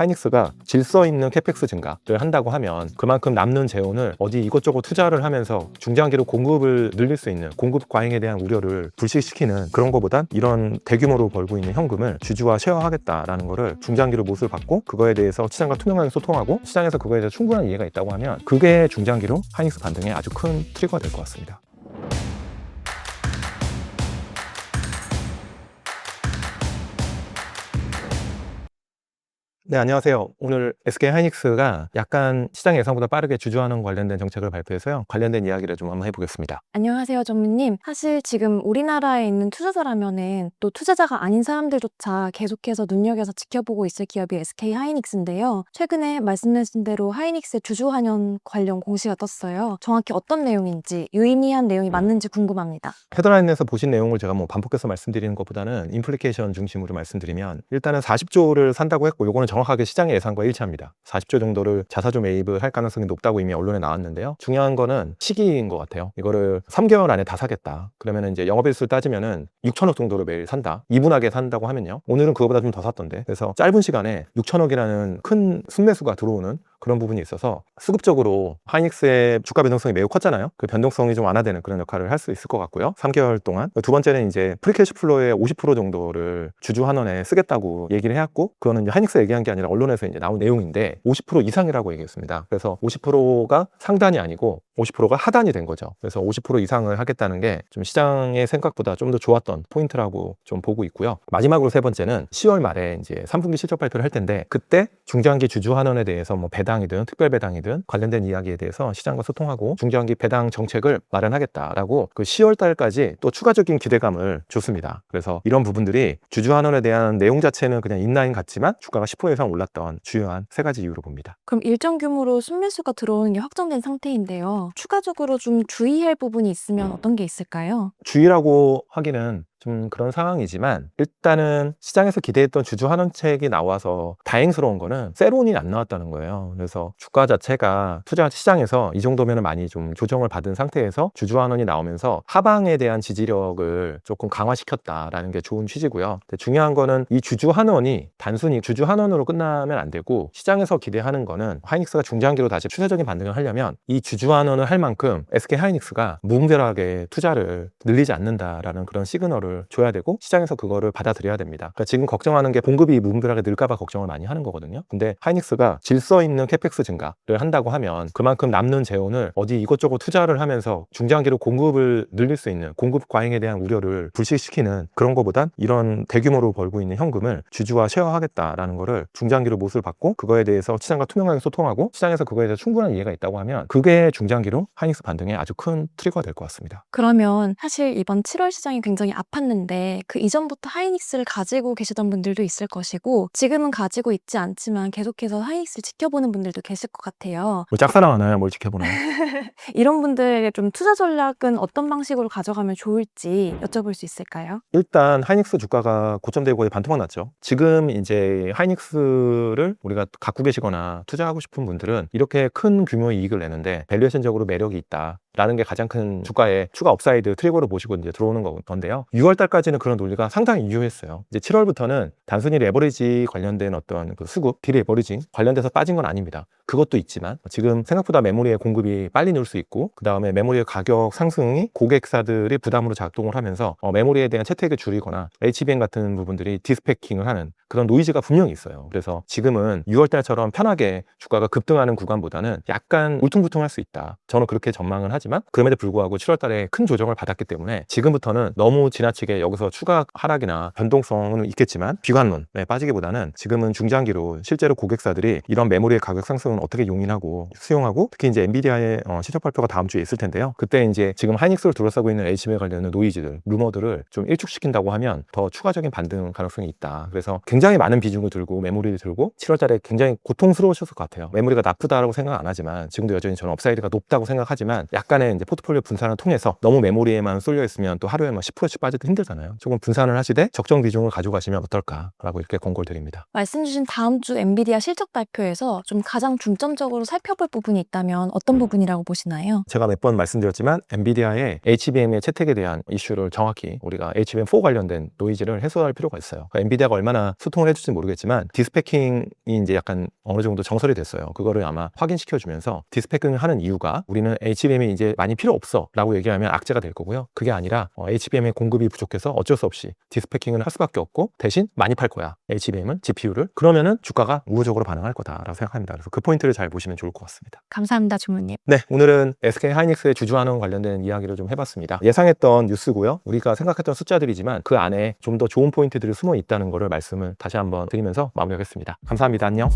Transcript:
하이닉스가 질서 있는 캐펙스 증가를 한다고 하면 그만큼 남는 재원을 어디 이것저것 투자를 하면서 중장기로 공급을 늘릴 수 있는 공급 과잉에 대한 우려를 불식시키는 그런 거보단 이런 대규모로 벌고 있는 현금을 주주와 쉐어하겠다라는 거를 중장기로 못을 받고 그거에 대해서 시장과 투명하게 소통하고 시장에서 그거에 대해서 충분한 이해가 있다고 하면 그게 중장기로 하이닉스 반등에 아주 큰 트리거가 될 것 같습니다. 네, 안녕하세요. 오늘 SK 하이닉스가 약간 시장 예상보다 빠르게 주주환원 관련된 정책을 발표해서요. 관련된 이야기를 좀 한번 해보겠습니다. 안녕하세요, 전무님. 사실 지금 우리나라에 있는 투자자라면은 또 투자자가 아닌 사람들조차 계속해서 눈여겨서 지켜보고 있을 기업이 SK 하이닉스인데요. 최근에 말씀하신 대로 하이닉스의 주주환원 관련 공시가 떴어요. 정확히 어떤 내용인지, 유의미한 내용이 맞는지 궁금합니다. 헤드라인에서 보신 내용을 제가 뭐 반복해서 말씀드리는 것보다는 인플리케이션 중심으로 말씀드리면 일단은 40조를 산다고 했고 요거는 정확하게 시장의 예상과 일치합니다. 40조 정도를 자사주 매입을 할 가능성이 높다고 이미 언론에 나왔는데요. 중요한 거는 시기인 것 같아요. 이거를 3개월 안에 다 사겠다. 그러면 이제 영업일수 따지면은 6천억 정도를 매일 산다. 이분하게 산다고 하면요. 오늘은 그거보다 좀 더 샀던데. 그래서 짧은 시간에 6천억이라는 큰 순매수가 들어오는 그런 부분이 있어서 수급적으로 하이닉스의 주가 변동성이 매우 컸잖아요. 그 변동성이 좀 완화되는 그런 역할을 할 수 있을 것 같고요. 3개월 동안. 두 번째는 이제 프리캐시 플로우의 50% 정도를 주주 환원에 쓰겠다고 얘기를 해왔고 그거는 이제 하이닉스 얘기한 게 아니라 언론에서 이제 나온 내용인데 50% 이상이라고 얘기했습니다. 그래서 50%가 상단이 아니고 50%가 하단이 된 거죠. 그래서 50% 이상을 하겠다는 게 좀 시장의 생각보다 좀 더 좋았던 포인트라고 좀 보고 있고요. 마지막으로 세 번째는 10월 말에 이제 3분기 실적 발표를 할 텐데 그때 중장기 주주 환원에 대해서 뭐 배당이든 특별 배당이든 관련된 이야기에 대해서 시장과 소통하고 중장기 배당 정책을 마련하겠다라고 그 10월 달까지 또 추가적인 기대감을 줬습니다. 그래서 이런 부분들이 주주 환원에 대한 내용 자체는 그냥 인라인 같지만 주가가 10% 이상 올랐던 주요한 세 가지 이유로 봅니다. 그럼 일정 규모로 순매수가 들어오는 게 확정된 상태인데요. 추가적으로 좀 주의할 부분이 있으면 어떤 게 있을까요? 주의라고 하기는 좀 그런 상황이지만 일단은 시장에서 기대했던 주주 환원책이 나와서 다행스러운 거는 세론이 안 나왔다는 거예요. 그래서 주가 자체가 투자 시장에서 이 정도면 많이 좀 조정을 받은 상태에서 주주 환원이 나오면서 하방에 대한 지지력을 조금 강화시켰다라는 게 좋은 취지고요. 근데 중요한 거는 이 주주 환원이 단순히 주주 환원으로 끝나면 안 되고 시장에서 기대하는 거는 하이닉스가 중장기로 다시 추세적인 반등을 하려면 이 주주 환원을 할 만큼 SK 하이닉스가 무분별하게 투자를 늘리지 않는다라는 그런 시그널을 줘야 되고 시장에서 그거를 받아들여야 됩니다. 그러니까 지금 걱정하는 게 공급이 무분별하게 늘까봐 걱정을 많이 하는 거거든요. 근데 하이닉스가 질서 있는 캐펙스 증가를 한다고 하면 그만큼 남는 재원을 어디 이것저것 투자를 하면서 중장기로 공급을 늘릴 수 있는 공급 과잉에 대한 우려를 불식시키는 그런 거보단 이런 대규모로 벌고 있는 현금을 주주와 쉐어하겠다라는 거를 중장기로 못을 받고 그거에 대해서 시장과 투명하게 소통하고 시장에서 그거에 대해서 충분한 이해가 있다고 하면 그게 중장기로 하이닉스 반등에 아주 큰 트리거가 될 것 같습니다. 그러면 사실 이번 7월 시장이 굉장히 아팠는데 그 이전부터 하이닉스를 가지고 계시던 분들도 있을 것이고 지금은 가지고 있지 않지만 계속해서 하이닉스를 지켜보는 분들도 계실 것 같아요. 뭐 짝사랑하나요? 뭘 지켜보나요? 이런 분들에게 좀 투자 전략은 어떤 방식으로 가져가면 좋을지 여쭤볼 수 있을까요? 일단 하이닉스 주가가 고점되고 거의 반토막 났죠. 지금 이제 하이닉스를 우리가 갖고 계시거나 투자하고 싶은 분들은 이렇게 큰 규모의 이익을 내는데 밸류에이션적으로 매력이 있다. 라는 게 가장 큰 주가의 추가 업사이드 트리거로 보시고 이제 들어오는 건데요. 6월 달까지는 그런 논리가 상당히 유효했어요. 이제 7월부터는 단순히 레버리지 관련된 어떤 그 수급, 디레버리징 관련돼서 빠진 건 아닙니다. 그것도 있지만 지금 생각보다 메모리의 공급이 빨리 늘 수 있고 그 다음에 메모리의 가격 상승이 고객사들이 부담으로 작동을 하면서 메모리에 대한 채택을 줄이거나 HBM 같은 부분들이 디스패킹을 하는 그런 노이즈가 분명히 있어요. 그래서 지금은 6월 달처럼 편하게 주가가 급등하는 구간보다는 약간 울퉁불퉁할 수 있다. 저는 그렇게 전망을 하지만 그럼에도 불구하고 7월 달에 큰 조정을 받았기 때문에 지금부터는 너무 지나치게 여기서 추가 하락이나 변동성은 있겠지만 비관론에 빠지기보다는 지금은 중장기로 실제로 고객사들이 이런 메모리의 가격 상승은 어떻게 용인하고 수용하고 특히 이제 엔비디아의 실적 발표가 다음 주에 있을 텐데요. 그때 이제 지금 하이닉스를 둘러싸고 있는 HBM 관련된 노이즈들, 루머들을 좀 일축시킨다고 하면 더 추가적인 반등 가능성이 있다. 그래서 굉장히 많은 비중을 들고 메모리를 들고 7월 달에 굉장히 고통스러우셨을 것 같아요. 메모리가 나쁘다라고 생각 안 하지만 지금도 여전히 저는 업사이드가 높다고 생각하지만 약간의 이제 포트폴리오 분산을 통해서 너무 메모리에만 쏠려 있으면 또 하루에 막 10%씩 빠져도 힘들잖아요. 조금 분산을 하시되 적정 비중을 가져가시면 어떨까라고 이렇게 권고를 드립니다. 말씀 주신 다음 주 엔비디아 실적 발표에서 좀 가장 중점적으로 살펴볼 부분이 있다면 어떤 부분이라고 보시나요? 제가 몇 번 말씀드렸지만 엔비디아의 HBM의 채택에 대한 이슈를 정확히 우리가 HBM4 관련된 노이즈를 해소할 필요가 있어요. 그러니까 엔비디아가 얼마나 소통을 해줄지 모르겠지만 디스패킹이 이제 약간 어느 정도 정설이 됐어요. 그거를 아마 확인시켜주면서 디스패킹을 하는 이유가 우리는 HBM이 이제 많이 필요 없어 라고 얘기하면 악재가 될 거고요. 그게 아니라 HBM의 공급이 부족해서 어쩔 수 없이 디스패킹을 할 수밖에 없고 대신 많이 팔 거야. HBM은 GPU를. 그러면은 주가가 우호적으로 반응할 거다라고 생각합니다. 그래서 그 포인트를 잘 보시면 좋을 것 같습니다. 감사합니다, 주무님. 네, 오늘은 SK 하이닉스의 주주환원 관련된 이야기를 좀 해봤습니다. 예상했던 뉴스고요. 우리가 생각했던 숫자들이지만 그 안에 좀 더 좋은 포인트들이 숨어 있다는 것을 말씀을 다시 한번 드리면서 마무리하겠습니다. 감사합니다. 안녕.